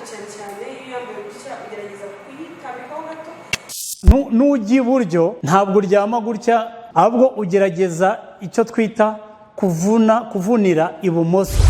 cyane cyane iyo yambaye gutya ugerageza kuyitambikaho gato. Nujya iburyo ntabwo uryama gutya, ahubwo ugerageza icyo twita kuvunira ibumoso.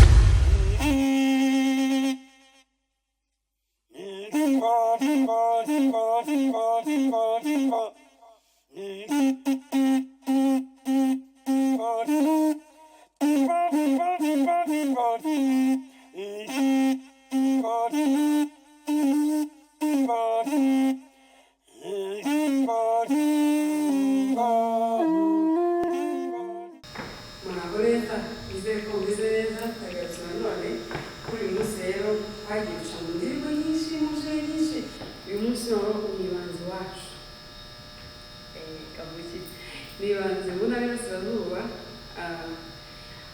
Nibanze mu ntara y'Iburasirazuba,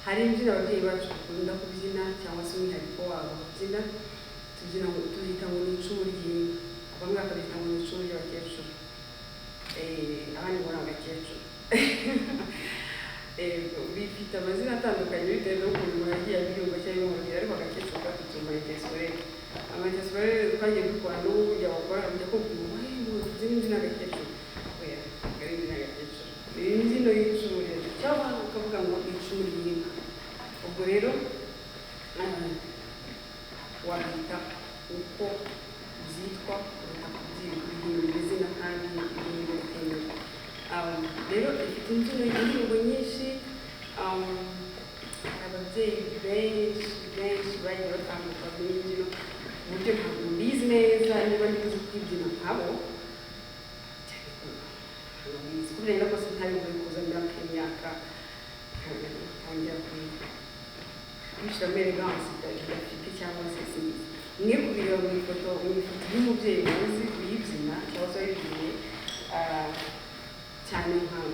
hari imbyino ababyeyi bacu bakunda kubyina cyangwa se umwihariko wabo kubyina, tubyina ngo tuhita ngo ni icumu ry'inka, bamwe bakabyita ngo ni icumu ry'abakecuru, abandi ngo ni agakecuru. Bifite amazina atandukanye bitewe n'ukuntu umuntu yagiye abyumva cyangwa bimubwira, ariko agakecuru gafite amayetesikorere. Amayetesikorere twagiye dukora n'ubu kujya bakora kujya kubwira ngo tubyine imbyino agakecuru, oya ari imbyino agakecuru, imbyino y'icumu rero cyangwa ukavuga ngo icumu ry'inka. Ubwo rero wabita uko byitwa kuruta kubyihindura izina kandi ibintu bitemewe. Rero ifite imbyino y'indirimbo nyinshi, ababyeyi benshi bagiye batambuka mu mbyino ku buryo ntabwo mbizi neza niba ndibuze kwibyina nkabo, kubera ko sintari muri kuzanira imyaka tangira kwishyiramo elegansi idafite cyangwa se sinzi. Mwe kubireba mu ifoto y'umubyeyi muzi uyibyina cyangwa se wayibyinnye cyane nkawe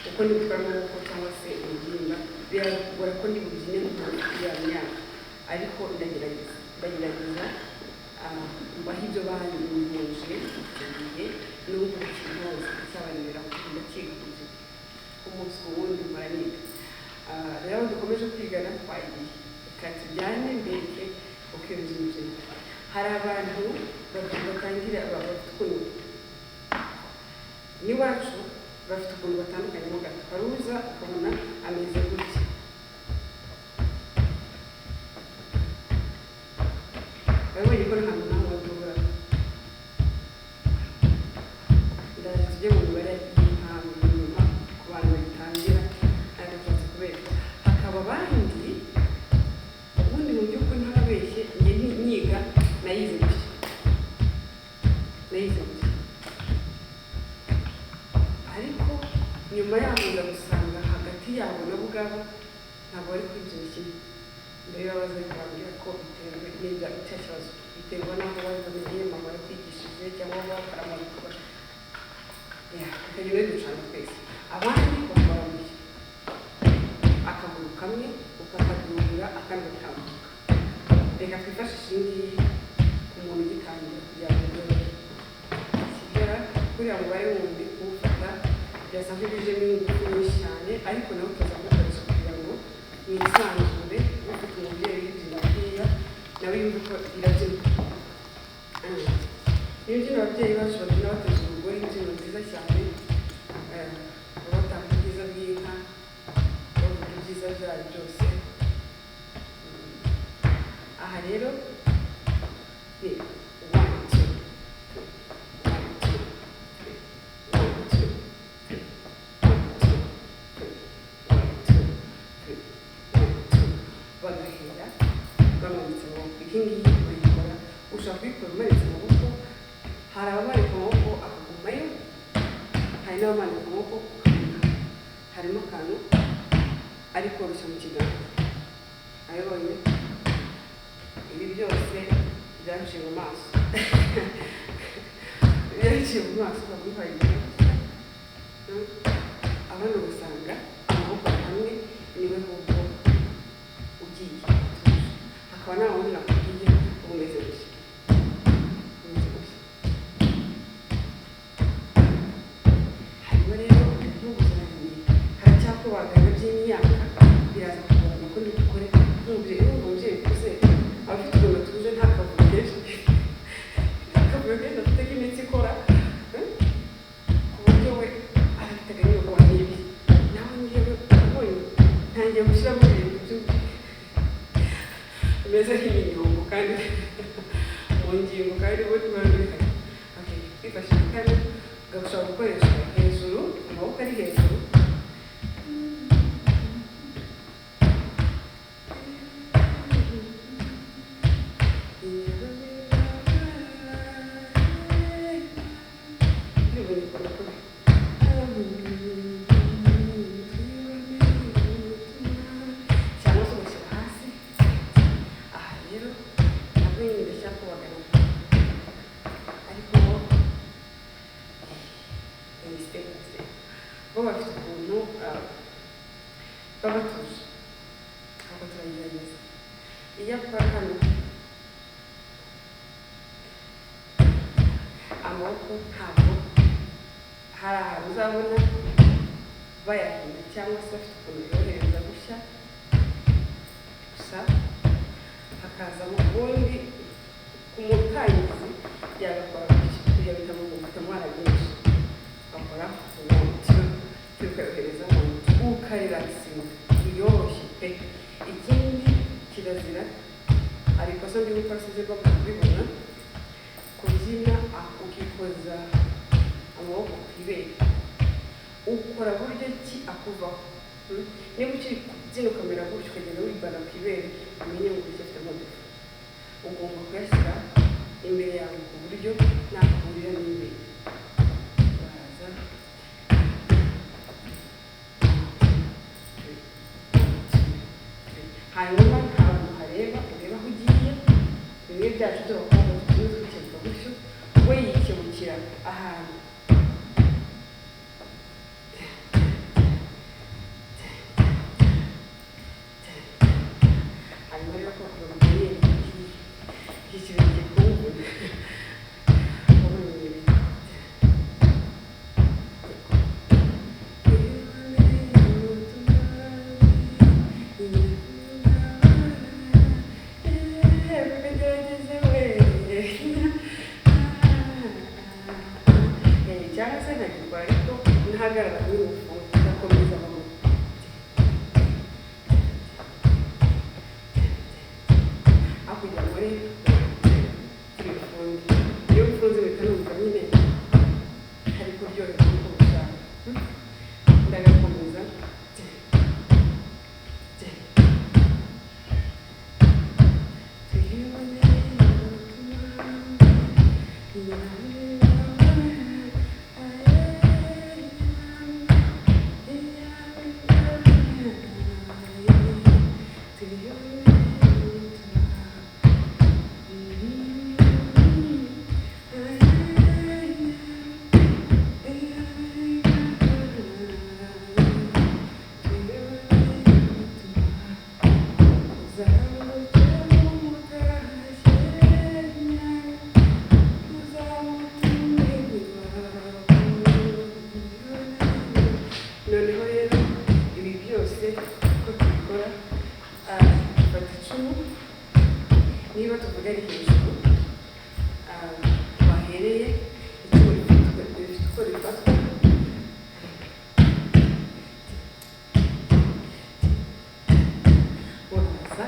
uko ndi gukora amaboko cyangwa se urubyimba, biragora ko ndi bubyine nk'uriya myaka, ariko ndagerageza mbaho ibyo banyujije igihe n'ubwo ikibazo cyabanira ndakiga kugira umunsi wundi mpora niga. Rero dukomeje kwigana twagiye reka tujyane mbereke uko iyo mbyino. Hari abantu batangira bafite ukuntu n'iwacu bafite ukuntu batandukanye mo gato, hari uza ukabona ameze gutya, babonye ko nta muntu nawe wadubura. Ndaje tujye mu mibare y'intambwe inyuma ku bantu bagitangira, ariko nshatse kubereka hakaba abandi ubundi mu by'ukuri ntababeshye njye nyiga nayize gutya, ariko nyuma yaho nza gusanga hagati yabo nabo ubwabo ntabwo bari kwibyina kimwe. Mbere y'abaza bakababwira ko biterwa n'ibya icyo kibazo, biterwa n'aho wazamenye mama yakwigishije cyangwa bakaramuka tukagenda ducana twese. Abandi bakora gutya, akaguru kamwe ukakadubura akandi gatambuka. Reka twifashishe iyi ngiyi ku muntu ugitangira kugira ngo byorohe. Kigera kuriya mubare wundi kuwufata birasa nk'ibijemo ingufu nyinshi cyane, ariko nawe tuza gukoresha kugira ngo mwisanzure ufite umubyeyi w'ibyina bwiya nawe yumve ko irabyina. Imbyino ababyeyi bacu babyina bateze urugori, imbyino nziza cyane, batanga ubwiza bw'inka, bavuga ibyiza byayo byose. Aha rero ni 1 2 bagahera bamanitse amaboko. Iyi ngiyi bayikora ushaka kuyikora umanitse amaboko, hari abamanika amaboko akagumayo, hari n'abamanika amaboko ukagumayo, harimo akantu ari koroshya mu kiganza. Ayobonye ibi byose byaciye mu maso byaciye mu maso baguhaye abana usanga amaboko hamwe niwe nk'ubwo ugiye hakaba nta wundi nakubwiye umeze gutya. Hanyuma rero n'ubuziranenge haracyakubagana by'imyaka, biraza kugorana ko ndi gukore nk'umubyeyi ukuze abafite ukuntu tuje nta bimeze nk'imirongo kandi mu ngingo kandi buri bari hari. Okay, kwifashisha kandi ugashobora gukoresha hejuru, amaboko ari hejuru. Amaboko ntabwo hari ahantu uzabona bayahina cyangwa se bafite ukuntu yohereza gushya, gusa hakazamo ubundi umutangizi yagakora kugira ngo bitamara byinshi, akora umuti tukayohereza mu ntoki ukariragisinga uyoroshye pe. Ikindi kirazira hari ikosa ryo gukora sinzi ko kubibona, kubyina ukikoza amaboko ku ibere, ukora buryo ki akuvaho. Niba ukiri kubyina ukamera gutyo ukagenda wibana ku ibere, umenye ngo ufite amadefa. Ugomba kuyashyira imbere yawe ku buryo ntakahurira n'imbere. Uraza hanyuma ntabwo hareba, ureba aho ugiye. Bimwe byacu by'abakobwa tugiye twikebura gutyo, we yikebukira ahantu. Hanyuma rero ko kubaguye iki kirenge kumvuna cyangwa se ntagirwa, ariko ntahagarara muri ubu ugakomeza amaguru. Aho kugira ngo rero turifunge, iyo ufunze bihita numva nyine hari kuryohera nk'uko ushaka. Ndagakomeza noneho rero ibi byose uko tubikora, dufata icumu. Niba tuvuga ari hejuru, wahereye icumu rifite uko rifatwa. Uraza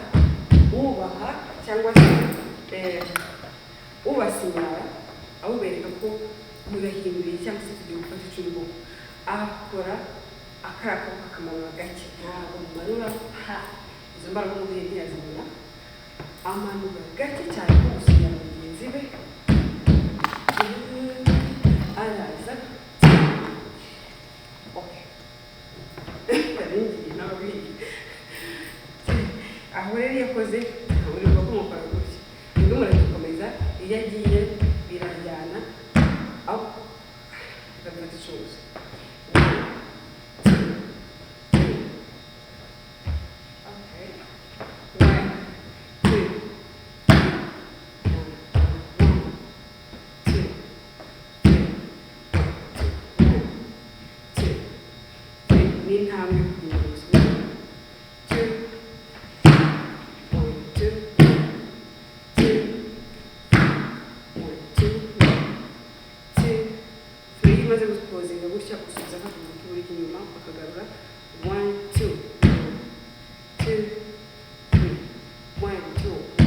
wubaha cyangwa se ubasinyara, awubereka ko murahinduye cyangwa se tugiye gufata icumu. Akora akako akamanura gake, ntabwo mumanura izo mbaraga umubiri ntiyazibona, amanura gake cyane ko gusinya mugenzi be. Araza yaringiye nawe aho rero yakoze uburyo bwo kumukora gutya. Undi muragikomeza, iyo agiye birajyana aho agafata icumu. Intambwe kugira ngo maze gupozinga gutya usubiza akaguru k'iburyo inyuma ukagarura 1 2 2 3 1 2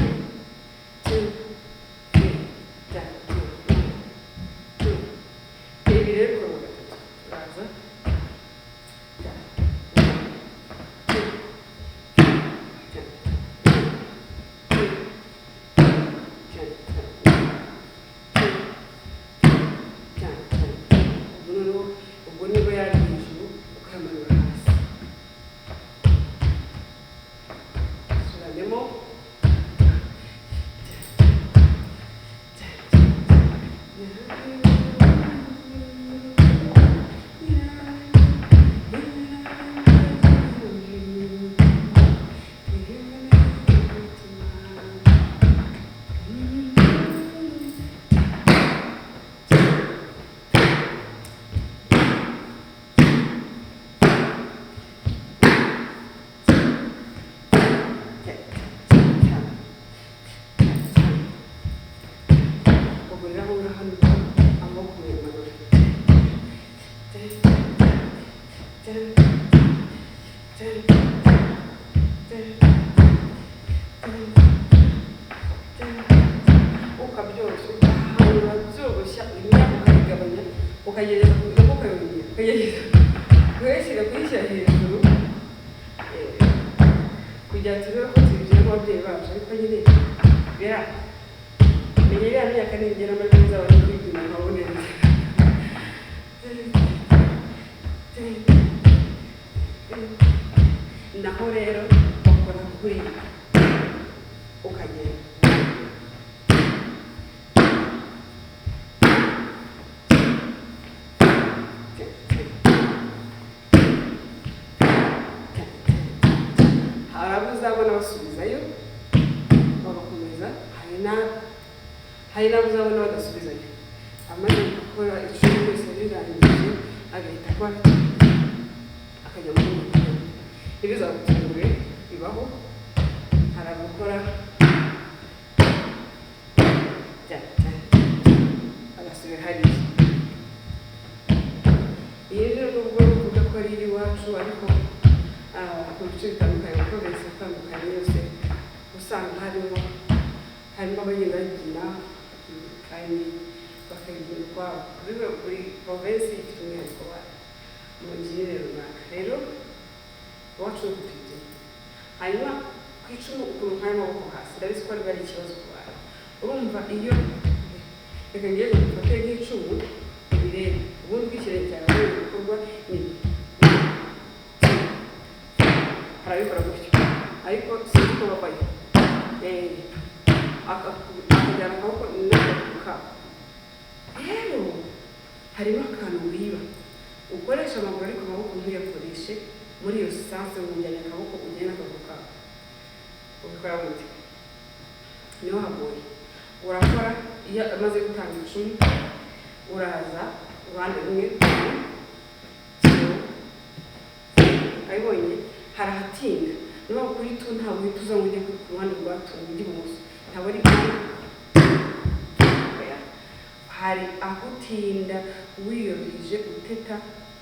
naho rero bakora kuri ukagenda uzabona basubizayo bagakomeza hari n'abazabona badasubizayo amaze gukora icumi wese rirangije agahita akora akajya muri mutwe ntibizagutungure bibaho hari abakora agasubira hariya iyi rero nubwo ruvuga ko ari iwacu ariko ku bice bitandukanye kuko bese atandukanye yose usanga harimo abagenda babyina kandi bakabigira ukwabo buri provinsi ifite umwihariko wayo mu ngirire runaka rero iwacu ni ukubyina hanyuma ku icumu ukuntu nk'ayo maboko hasi ndabizi ko ari ikibazo ku bantu urumva iyo reka ngiye gufate nk'icumu ubirebe ubundi bw'ikirenge cyawe buri gukorwa n'ibi arabikora gutyo ariko sinzi ko babaye akajyana akaboko n'akaguru kabo rero harimo akantu wiba ukoresha amaguru ariko amaboko ntuyakoreshe muri iyo sisanse ngo ujyane akaboko ujyane n'akaguru kabo ubikora gutya niho hagoye urakora iyo amaze gutanga icumi uraza uruhande rumwe abibonye harahatinda niba kuri tu ntabwo uhita uza ngo ujye ku ruhande rwa tu ujye ibumoso ntabwo ari byo hari aho utinda wiyoroheje uteta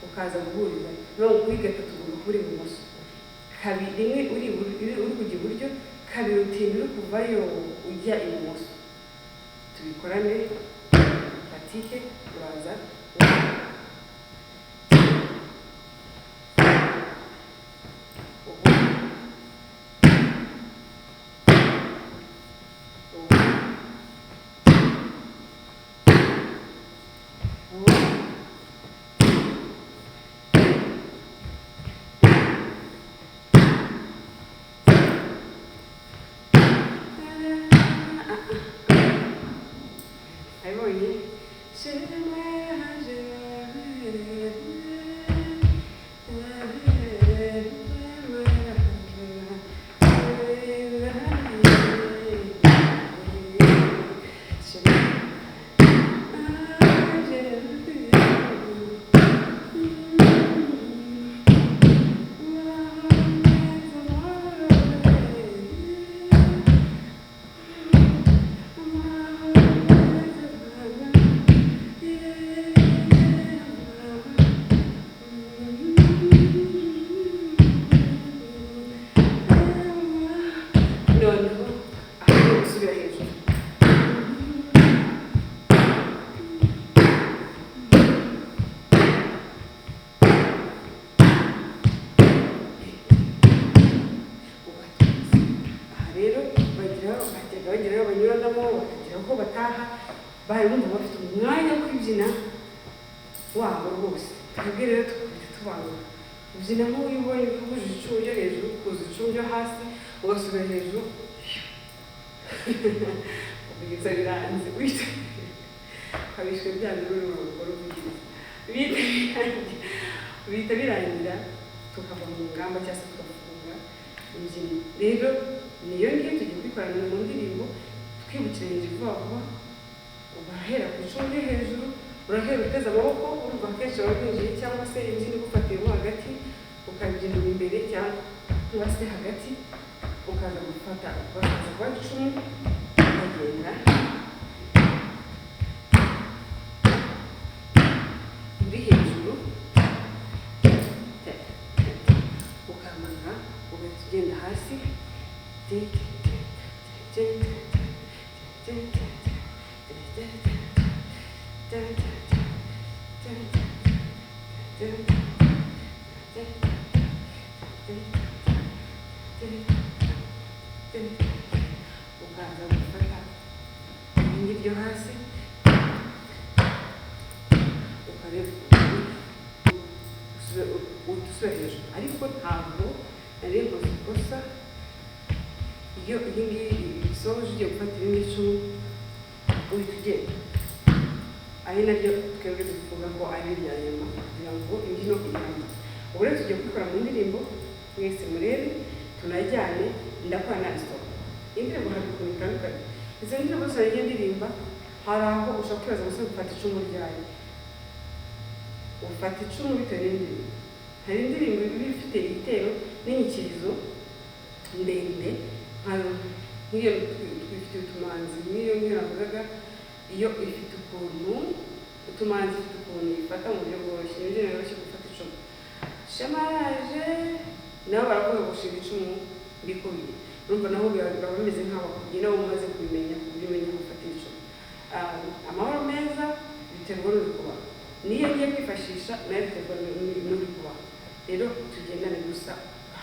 ukaza guhuriza niba kuri gatatu ugomba kuba uri ibumoso kabiri rimwe uri kujya iburyo kabiri utinda uri kuvayo ujya ibumoso tubikorane patike uraza ubyina nk'uyu ubonye ukubuje icumu ryo hejuru ukuza icumu ryo hasi ugasubira hejuru ubwiza biranze kabishwe byanze buri mu gukora ubugirizi bihita birangira tukava mu ngamba cyangwa se tugafunga imbyino. Rero niyo ngiyo tugiye kubikorana mu ndirimbo twibukiranyije vuba vuba, urahera ku icumu ryo hejuru, urahera uteze amaboko, urumva akenshi waba winjiye cyangwa se imbyino igufatiyemo hagati ukabyinira imbere cyangwa se hagati, ukaza gufata ukaza kuba icumu ukagenda uri hejuru ukamanura ugahita ugenda hasi ukaza gufata ibindi byo hasi ukareba udusubira hejuru, ariko ntabwo nari nkoze ikosa iyo iyi ngiyi isoje ugiye gufata ibindi icumu uhita ugenda, ari nabyo twebwe tuvuga ko ari ibya nyuma kugira ngo imbyino irambe. Ubu rero tugiye kubikora mu ndirimbo, mwese murebe tunajyane, ndakora na stop. Indirimbo hari ukuntu itandukanye, izo ndirimbo zose nagiye ndirimba hari aho ushobora kwibaza gusa gufata icumu ryayo, ufata icumu bitewe n'indirimbo. Hari indirimbo iba ifite igitero n'inyikirizo ndende, nk'iyo twifitiye utumanzi, nk'iyo navugaga, iyo ifite ukuntu utumanzi ifite ukuntu ifata mu buryo bworoshye, ni byo yoroshye gufata icumu. Shamaraje nabo baravuga gushinga icumu mbikubiye, urumva naho biba bimeze nk'aho nawe umaze kubimenya ku buryo umenya gufata icumu. Amahoro meza biterwa n'uri kubaha, niyo ngiye kwifashisha nayo biterwa n'uri kubaha. Rero tugendane gusa,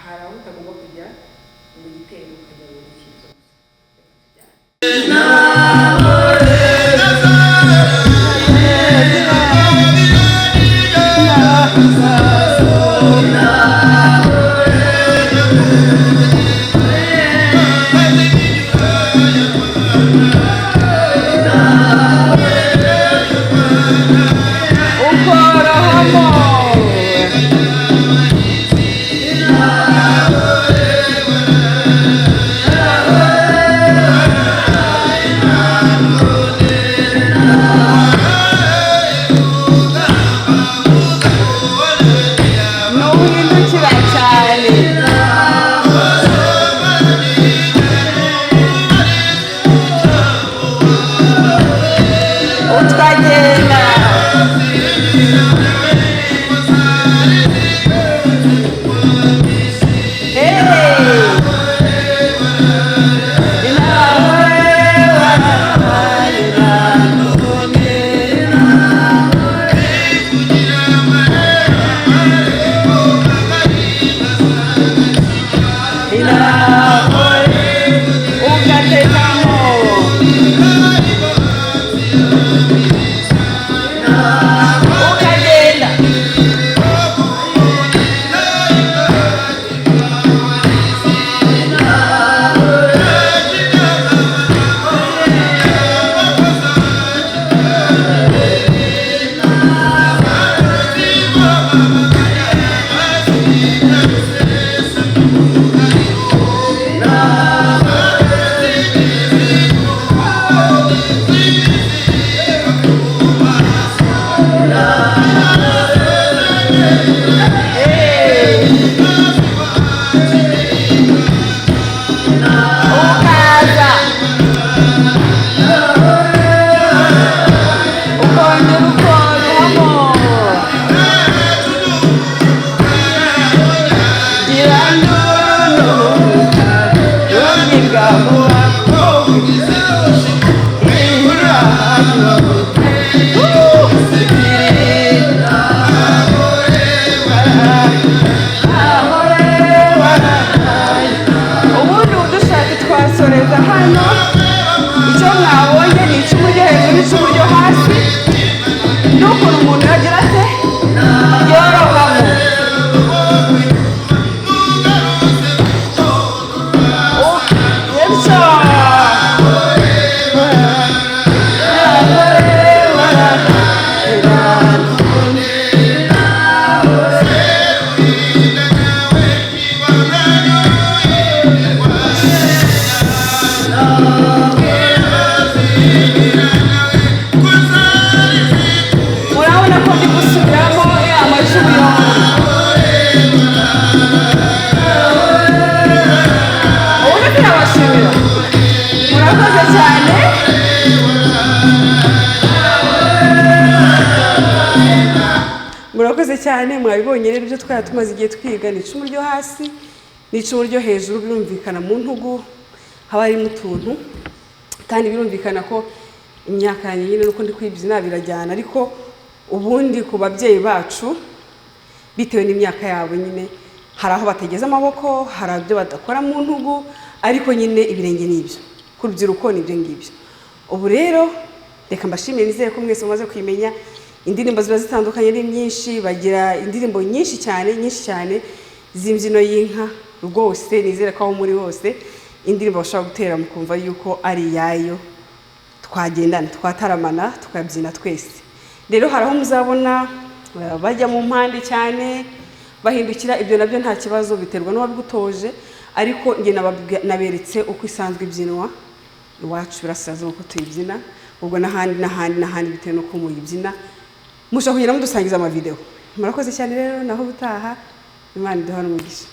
hari aho utagomba kujya mu gitero ukajya mu gikizo. murakoze cyane. Murakoze cyane, mwabibonye rero ibyo twari tumaze igihe twiga. Ni icumu ryo hasi n'icumu ryo hejuru, birumvikana mu ntugu haba harimo utuntu, kandi birumvikana ko imyaka yanjye nyine nuko ndi kwibyina birajyana, ariko ubundi ku babyeyi bacu bitewe n'imyaka yabo nyine hari aho bategeza amaboko, hari ibyo badakora mu ntugu, ariko nyine ibirenge n'ibyo ku rubyiruko n'ibyo ngibyo. Ubu rero reka mbashimire, nizere ko mwese mumaze kwimenya. Indirimbo ziba zitandukanye ni nyinshi, bagira indirimbo nyinshi cyane z'imbyino y'inka rwose. Nizere ko aho muri hose indirimbo bashobora gutera mukumva yuko ari iyayo, twagendana twataramana tukabyina twese. Rero hari aho muzabona bajya mu mpande cyane bahindukira, ibyo nabyo nta kibazo, biterwa n'uwabigutoje, ariko njye naberetse uko isanzwe ibyinwa iwacu Burasirazuba uko tuyibyina, ubwo n'ahandi bitewe n'uko muyibyina. Mushobora kugenda mudusangiza amavideo. Murakoze cyane rero, naho butaha Imana iduhane umugisha.